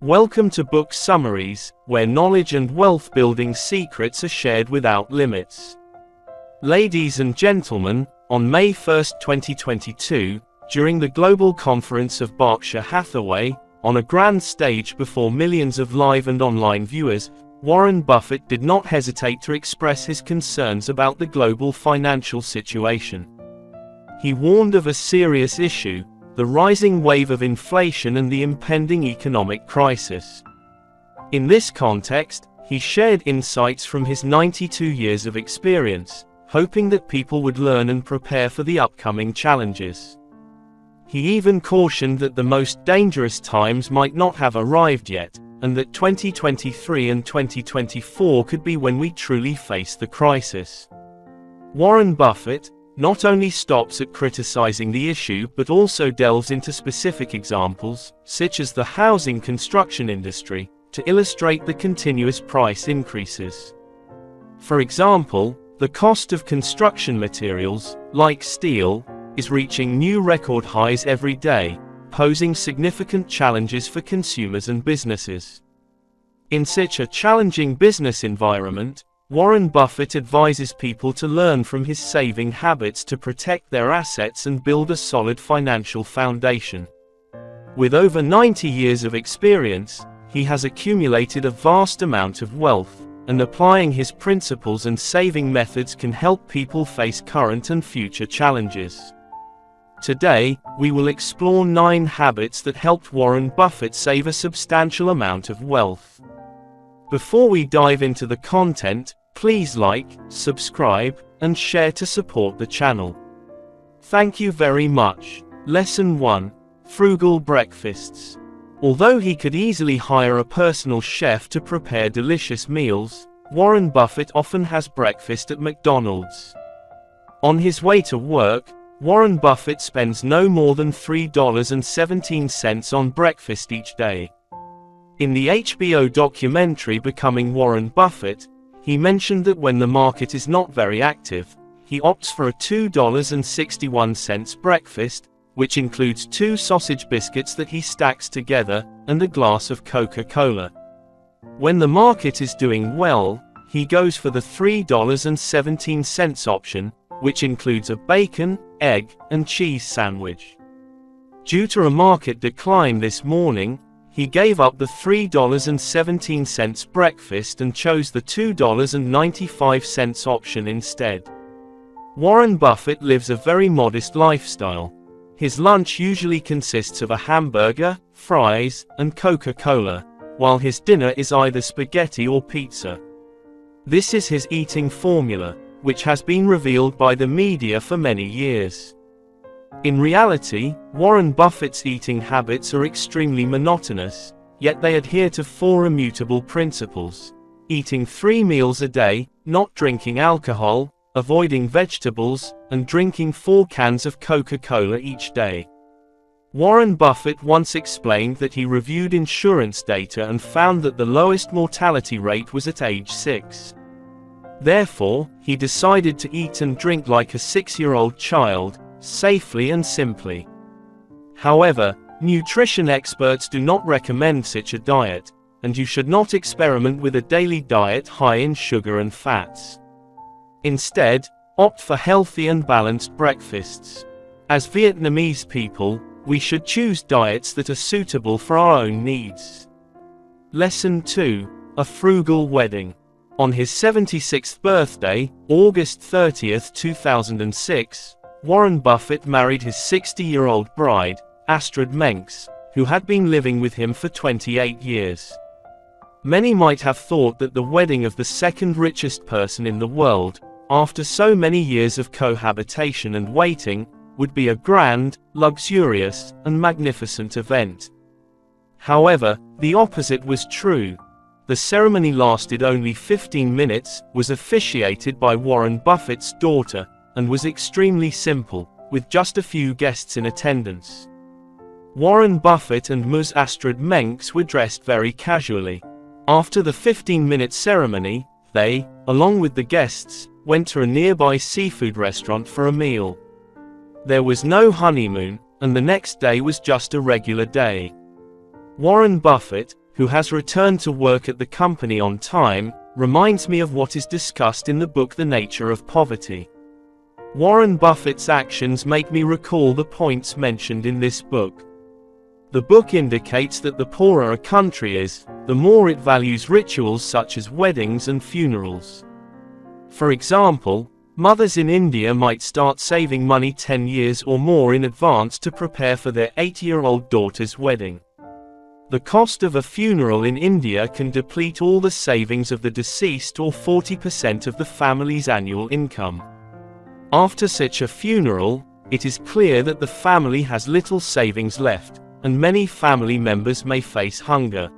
Welcome to Book Summaries, where knowledge and wealth-building secrets are shared without limits. Ladies and gentlemen, on May 1, 2022, during the global conference of Berkshire Hathaway, on a grand stage before millions of live and online viewers, Warren Buffett did not hesitate to express his concerns about the global financial situation. He warned of a serious issue: the rising wave of inflation and the impending economic crisis. In this context, he shared insights from his 92 years of experience, hoping that people would learn and prepare for the upcoming challenges. He even cautioned that the most dangerous times might not have arrived yet, and that 2023 and 2024 could be when we truly face the crisis. Warren Buffett not only stops at criticizing the issue but also delves into specific examples, such as the housing construction industry, to illustrate the continuous price increases. For example, the cost of construction materials, like steel, is reaching new record highs every day, posing significant challenges for consumers and businesses. In such a challenging business environment, Warren Buffett advises people to learn from his saving habits to protect their assets and build a solid financial foundation. With over 90 years of experience, he has accumulated a vast amount of wealth, and applying his principles and saving methods can help people face current and future challenges. Today, we will explore 9 habits that helped Warren Buffett save a substantial amount of wealth. Before we dive into the content, please like, subscribe, and share to support the channel. Thank you very much. Lesson 1. Frugal breakfasts. Although he could easily hire a personal chef to prepare delicious meals, Warren Buffett often has breakfast at McDonald's. On his way to work, Warren Buffett spends no more than $3.17 on breakfast each day. In the HBO documentary Becoming Warren Buffett, he mentioned that when the market is not very active, he opts for a $2.61 breakfast, which includes 2 sausage biscuits that he stacks together, and a glass of Coca-Cola. When the market is doing well, he goes for the $3.17 option, which includes a bacon, egg, and cheese sandwich. Due to a market decline this morning, he gave up the $3.17 breakfast and chose the $2.95 option instead. Warren Buffett lives a very modest lifestyle. His lunch usually consists of a hamburger, fries, and Coca-Cola, while his dinner is either spaghetti or pizza. This is his eating formula, which has been revealed by the media for many years. In reality, Warren Buffett's eating habits are extremely monotonous, yet they adhere to 4 immutable principles: eating 3 meals a day, not drinking alcohol, avoiding vegetables, and drinking 4 cans of Coca-Cola each day. Warren Buffett once explained that he reviewed insurance data and found that the lowest mortality rate was at age 6. Therefore, he decided to eat and drink like a 6-year-old child, safely and simply. However, nutrition experts do not recommend such a diet, and you should not experiment with a daily diet high in sugar and fats. Instead, opt for healthy and balanced breakfasts. As Vietnamese people, we should choose diets that are suitable for our own needs. Lesson 2. A frugal wedding. On his 76th birthday, August 30, 2006, Warren Buffett married his 60-year-old bride, Astrid Menks, who had been living with him for 28 years. Many might have thought that the wedding of the second richest person in the world, after so many years of cohabitation and waiting, would be a grand, luxurious, and magnificent event. However, the opposite was true. The ceremony lasted only 15 minutes, was officiated by Warren Buffett's daughter, and was extremely simple, with just a few guests in attendance. Warren Buffett and Ms. Astrid Menks were dressed very casually. After the 15-minute ceremony, they, along with the guests, went to a nearby seafood restaurant for a meal. There was no honeymoon, and the next day was just a regular day. Warren Buffett, who has returned to work at the company on time, reminds me of what is discussed in the book The Nature of Poverty. Warren Buffett's actions make me recall the points mentioned in this book. The book indicates that the poorer a country is, the more it values rituals such as weddings and funerals. For example, mothers in India might start saving money 10 years or more in advance to prepare for their 8-year-old daughter's wedding. The cost of a funeral in India can deplete all the savings of the deceased or 40% of the family's annual income. After such a funeral, it is clear that the family has little savings left, and many family members may face hunger.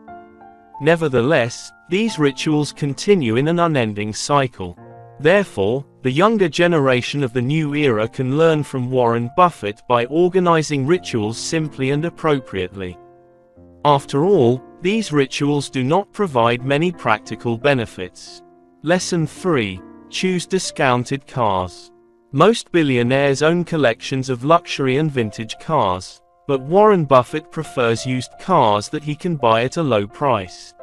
Nevertheless, these rituals continue in an unending cycle. Therefore, the younger generation of the new era can learn from Warren Buffett by organizing rituals simply and appropriately. After all, these rituals do not provide many practical benefits. Lesson 3. Choose discounted cars. Most billionaires own collections of luxury and vintage cars, but Warren Buffett prefers used cars that he can buy at a low price.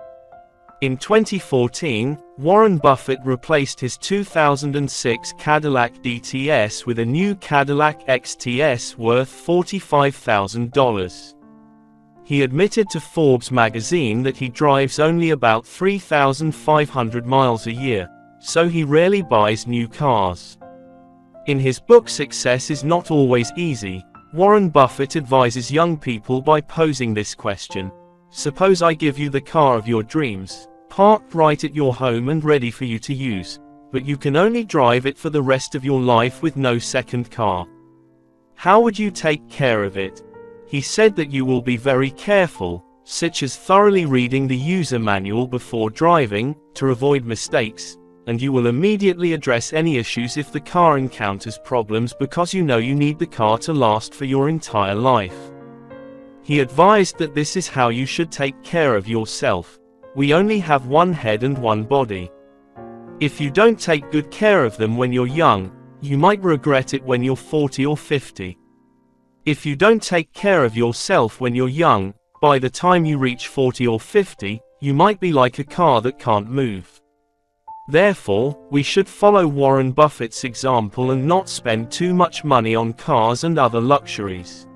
In 2014, Warren Buffett replaced his 2006 Cadillac DTS with a new Cadillac XTS worth $45,000. He admitted to Forbes magazine that he drives only about 3,500 miles a year, so he rarely buys new cars. In his book Success is Not Always Easy, Warren Buffett advises young people by posing this question. Suppose I give you the car of your dreams, parked right at your home and ready for you to use, but you can only drive it for the rest of your life with no second car. How would you take care of it? He said that you will be very careful, such as thoroughly reading the user manual before driving, to avoid mistakes, and you will immediately address any issues if the car encounters problems because you know you need the car to last for your entire life. He advised that this is how you should take care of yourself. We only have one head and one body. If you don't take good care of them when you're young, you might regret it when you're 40 or 50. If you don't take care of yourself when you're young, by the time you reach 40 or 50, you might be like a car that can't move. Therefore, we should follow Warren Buffett's example and not spend too much money on cars and other luxuries.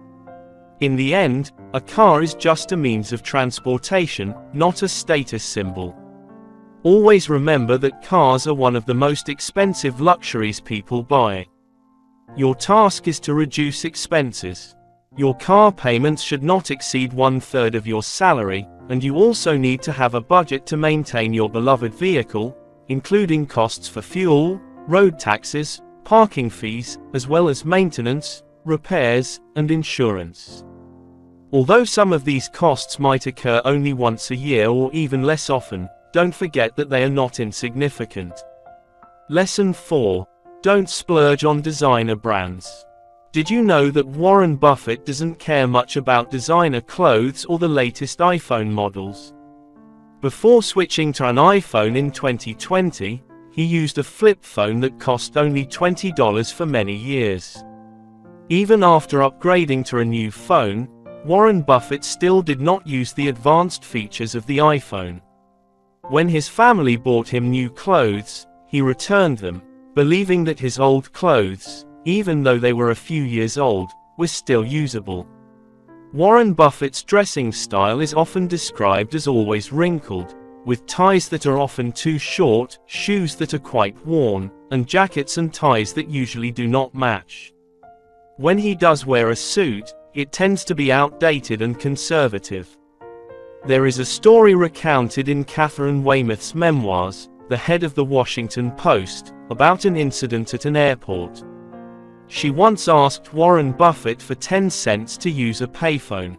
In the end, a car is just a means of transportation, not a status symbol. Always remember that cars are one of the most expensive luxuries people buy. Your task is to reduce expenses. Your car payments should not exceed 1/3 of your salary, and you also need to have a budget to maintain your beloved vehicle, including costs for fuel, road taxes, parking fees, as well as maintenance, repairs, and insurance. Although some of these costs might occur only once a year or even less often, don't forget that they are not insignificant. Lesson 4. Don't splurge on designer brands. Did you know that Warren Buffett doesn't care much about designer clothes or the latest iPhone models? Before switching to an iPhone in 2020, he used a flip phone that cost only $20 for many years. Even after upgrading to a new phone, Warren Buffett still did not use the advanced features of the iPhone. When his family bought him new clothes, he returned them, believing that his old clothes, even though they were a few years old, were still usable. Warren Buffett's dressing style is often described as always wrinkled, with ties that are often too short, shoes that are quite worn, and jackets and ties that usually do not match. When he does wear a suit, it tends to be outdated and conservative. There is a story recounted in Catherine Weymouth's memoirs, The Head of the Washington Post, about an incident at an airport. She once asked Warren Buffett for 10 cents to use a payphone.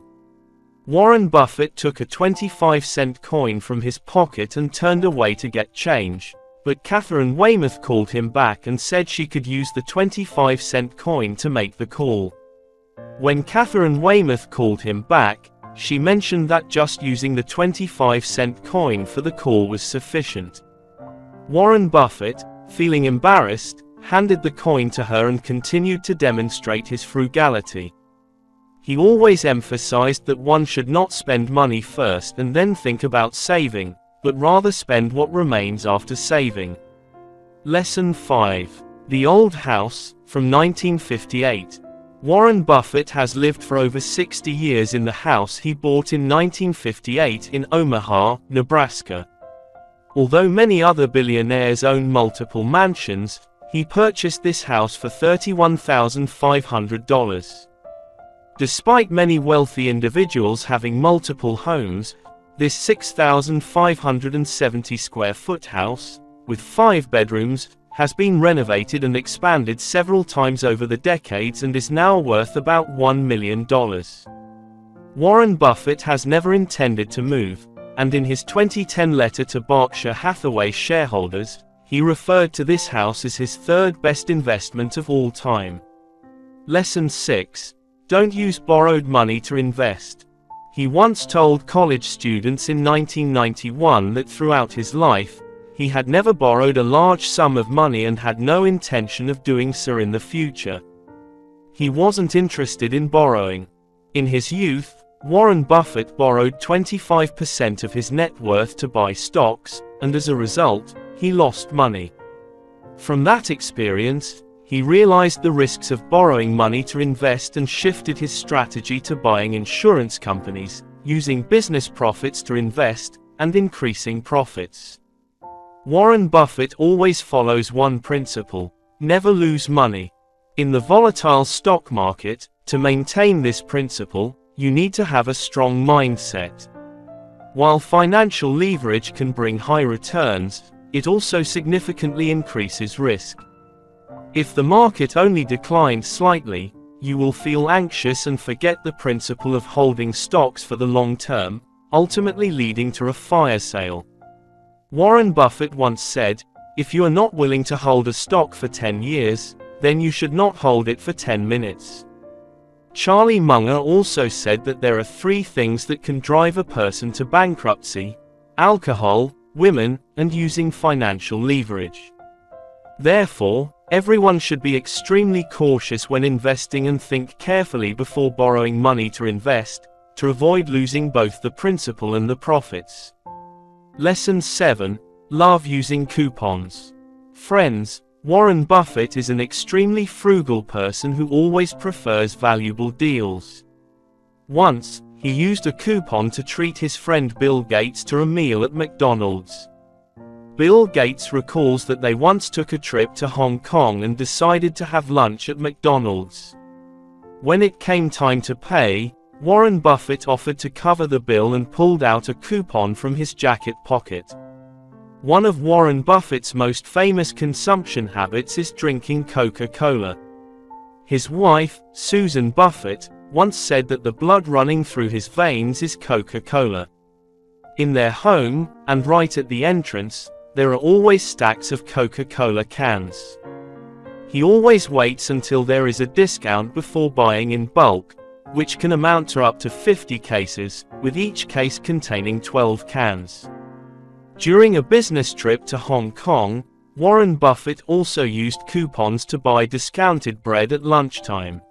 Warren Buffett took a 25-cent coin from his pocket and turned away to get change, but Catherine Weymouth called him back and said she could use the 25-cent coin to make the call. When Catherine Weymouth called him back, she mentioned that just using the 25-cent coin for the call was sufficient. Warren Buffett, feeling embarrassed, handed the coin to her and continued to demonstrate his frugality. He always emphasized that one should not spend money first and then think about saving, but rather spend what remains after saving. Lesson 5. The Old House, from 1958. Warren Buffett has lived for over 60 years in the house he bought in 1958 in Omaha, Nebraska. Although many other billionaires own multiple mansions, he purchased this house for $31,500. Despite many wealthy individuals having multiple homes, this 6,570 square foot house, with 5 bedrooms, has been renovated and expanded several times over the decades and is now worth about $1 million. Warren Buffett has never intended to move, and in his 2010 letter to Berkshire Hathaway shareholders, he referred to this house as his third best investment of all time. Lesson 6. Don't use borrowed money to invest. He once told college students in 1991 that throughout his life, he had never borrowed a large sum of money and had no intention of doing so in the future. He wasn't interested in borrowing. In his youth, Warren Buffett borrowed 25% of his net worth to buy stocks, and as a result, he lost money. From that experience, he realized the risks of borrowing money to invest and shifted his strategy to buying insurance companies, using business profits to invest, and increasing profits. Warren Buffett always follows one principle: never lose money. In the volatile stock market, to maintain this principle, you need to have a strong mindset. While financial leverage can bring high returns, it also significantly increases risk. If the market only declines slightly, you will feel anxious and forget the principle of holding stocks for the long term, ultimately leading to a fire sale. Warren Buffett once said, "If you are not willing to hold a stock for 10 years, then you should not hold it for 10 minutes. Charlie Munger also said that there are 3 things that can drive a person to bankruptcy: alcohol, women, and using financial leverage. Therefore, everyone should be extremely cautious when investing and think carefully before borrowing money to invest, to avoid losing both the principal and the profits. Lesson 7. Love using coupons. Friends, Warren Buffett is an extremely frugal person who always prefers valuable deals. Once, he used a coupon to treat his friend Bill Gates to a meal at McDonald's. Bill Gates recalls that they once took a trip to Hong Kong and decided to have lunch at McDonald's. When it came time to pay, Warren Buffett offered to cover the bill and pulled out a coupon from his jacket pocket. One of Warren Buffett's most famous consumption habits is drinking Coca-Cola. His wife, Susan Buffett, once said that the blood running through his veins is Coca-Cola. In their home, and right at the entrance, there are always stacks of Coca-Cola cans. He always waits until there is a discount before buying in bulk, which can amount to up to 50 cases, with each case containing 12 cans. During a business trip to Hong Kong, Warren Buffett also used coupons to buy discounted bread at lunchtime.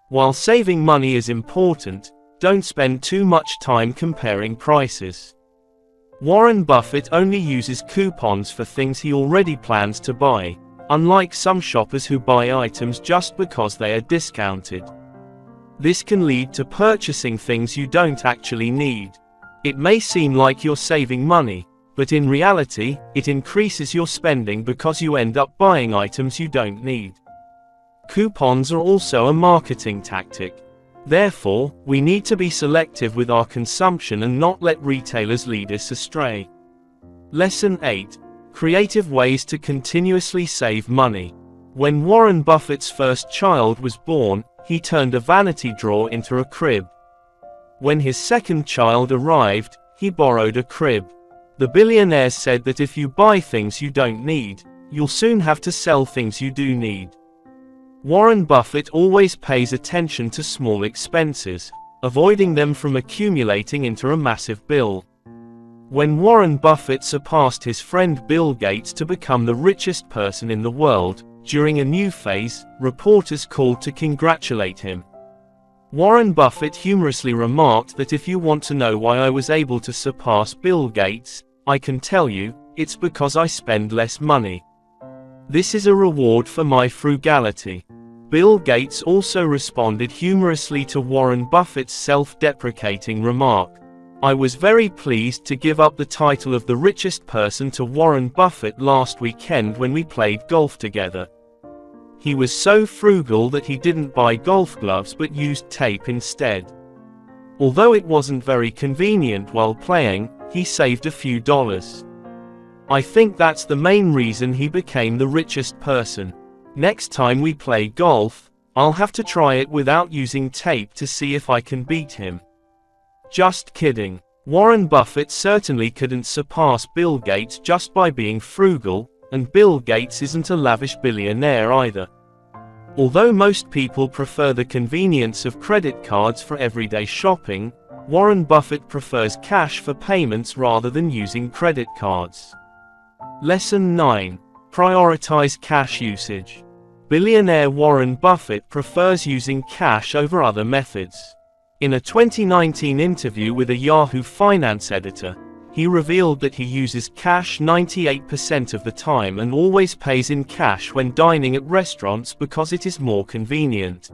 While saving money is important, don't spend too much time comparing prices. Warren Buffett only uses coupons for things he already plans to buy, unlike some shoppers who buy items just because they are discounted. This can lead to purchasing things you don't actually need. It may seem like you're saving money, but in reality, it increases your spending because you end up buying items you don't need. Coupons are also a marketing tactic. Therefore, we need to be selective with our consumption and not let retailers lead us astray. Lesson 8. Creative ways to continuously save money. When Warren Buffett's first child was born, he turned a vanity drawer into a crib. When his second child arrived, he borrowed a crib. The billionaire said that if you buy things you don't need, you'll soon have to sell things you do need. Warren Buffett always pays attention to small expenses, avoiding them from accumulating into a massive bill. When Warren Buffett surpassed his friend Bill Gates to become the richest person in the world, during a new phase, reporters called to congratulate him. Warren Buffett humorously remarked that if you want to know why I was able to surpass Bill Gates, I can tell you, it's because I spend less money. This is a reward for my frugality. Bill Gates also responded humorously to Warren Buffett's self-deprecating remark. I was very pleased to give up the title of the richest person to Warren Buffett last weekend when we played golf together. He was so frugal that he didn't buy golf gloves but used tape instead. Although it wasn't very convenient while playing, he saved a few dollars. I think that's the main reason he became the richest person. Next time we play golf, I'll have to try it without using tape to see if I can beat him. Just kidding. Warren Buffett certainly couldn't surpass Bill Gates just by being frugal, and Bill Gates isn't a lavish billionaire either. Although most people prefer the convenience of credit cards for everyday shopping, Warren Buffett prefers cash for payments rather than using credit cards. Lesson 9. Prioritize cash usage. Billionaire Warren Buffett prefers using cash over other methods. In a 2019 interview with a Yahoo Finance editor, he revealed that he uses cash 98% of the time and always pays in cash when dining at restaurants because it is more convenient.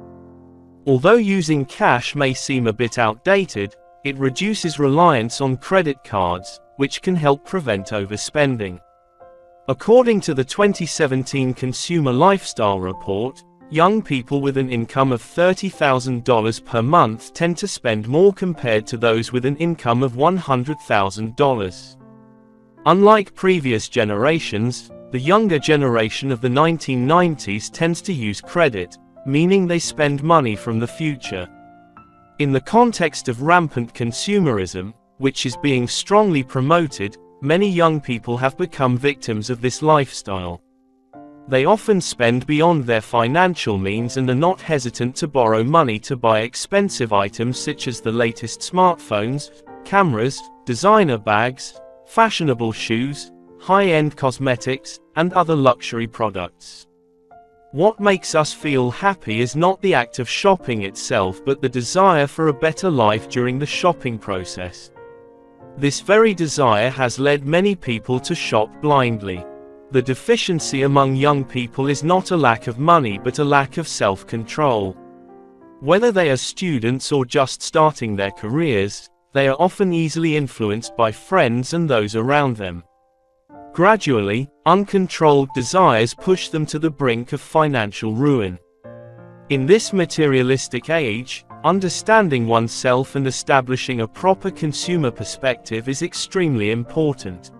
Although using cash may seem a bit outdated, it reduces reliance on credit cards, which can help prevent overspending. According to the 2017 Consumer Lifestyle Report, young people with an income of $30,000 per month tend to spend more compared to those with an income of $100,000. Unlike previous generations, the younger generation of the 1990s tends to use credit, meaning they spend money from the future. In the context of rampant consumerism, which is being strongly promoted, many young people have become victims of this lifestyle. They often spend beyond their financial means and are not hesitant to borrow money to buy expensive items such as the latest smartphones, cameras, designer bags, fashionable shoes, high-end cosmetics, and other luxury products. What makes us feel happy is not the act of shopping itself but the desire for a better life during the shopping process. This very desire has led many people to shop blindly. The deficiency among young people is not a lack of money but a lack of self-control. Whether they are students or just starting their careers, they are often easily influenced by friends and those around them. Gradually, uncontrolled desires push them to the brink of financial ruin. In this materialistic age, understanding oneself and establishing a proper consumer perspective is extremely important.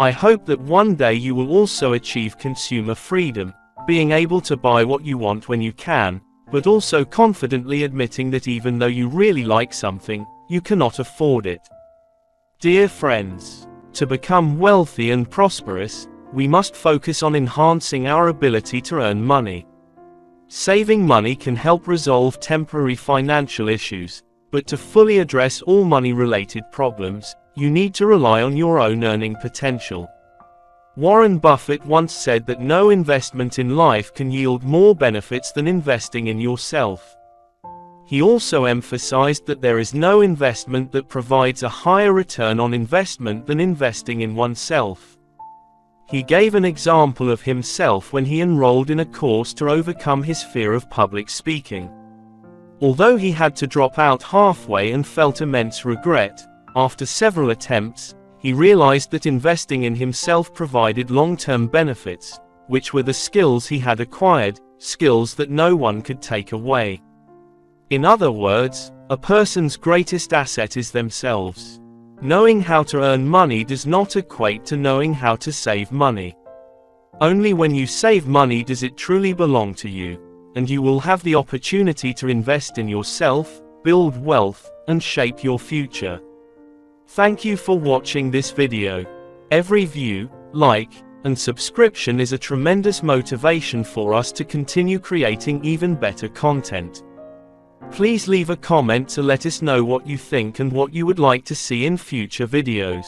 I hope that one day you will also achieve consumer freedom, being able to buy what you want when you can, but also confidently admitting that even though you really like something, you cannot afford it. Dear friends, to become wealthy and prosperous, we must focus on enhancing our ability to earn money. Saving money can help resolve temporary financial issues, but to fully address all money-related problems, you need to rely on your own earning potential. Warren Buffett once said that no investment in life can yield more benefits than investing in yourself. He also emphasized that there is no investment that provides a higher return on investment than investing in oneself. He gave an example of himself when he enrolled in a course to overcome his fear of public speaking. Although he had to drop out halfway and felt immense regret, after several attempts, he realized that investing in himself provided long-term benefits, which were the skills he had acquired, skills that no one could take away. In other words, a person's greatest asset is themselves. Knowing how to earn money does not equate to knowing how to save money. Only when you save money does it truly belong to you, and you will have the opportunity to invest in yourself, build wealth, and shape your future. Thank you for watching this video. Every view, like, and subscription is a tremendous motivation for us to continue creating even better content. Please leave a comment to let us know what you think and what you would like to see in future videos.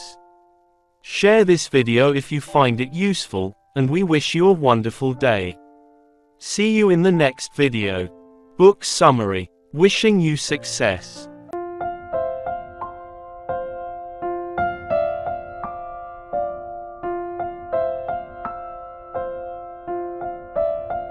Share this video if you find it useful, and we wish you a wonderful day. See you in the next video. Book Summary. Wishing you success.